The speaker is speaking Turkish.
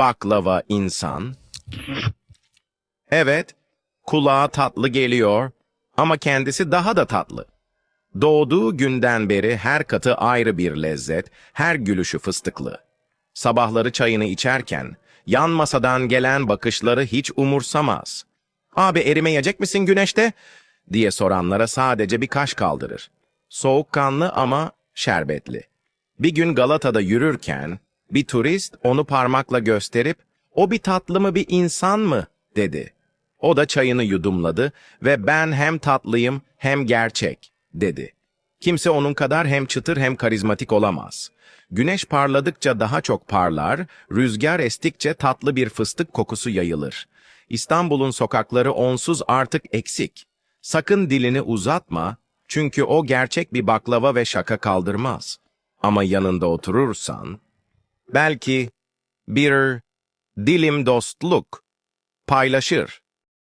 Baklava insan. Evet, kulağa tatlı geliyor ama kendisi daha da tatlı. Doğduğu günden beri her katı ayrı bir lezzet, her gülüşü fıstıklı. Sabahları çayını içerken yan masadan gelen bakışları hiç umursamaz. "Abi erimeyecek misin güneşte?" diye soranlara sadece bir kaş kaldırır. Soğukkanlı ama şerbetli. Bir gün Galata'da yürürken bir turist onu parmakla gösterip "O bir tatlı mı bir insan mı?" dedi. O da çayını yudumladı ve "Ben hem tatlıyım hem gerçek." dedi. Kimse onun kadar hem çıtır hem karizmatik olamaz. Güneş parladıkça daha çok parlar, rüzgar estikçe tatlı bir fıstık kokusu yayılır. İstanbul'un sokakları onsuz artık eksik. Sakın dilini uzatma, çünkü o gerçek bir baklava ve şaka kaldırmaz. Ama yanında oturursan, belki bir dilim dostluk paylaşır.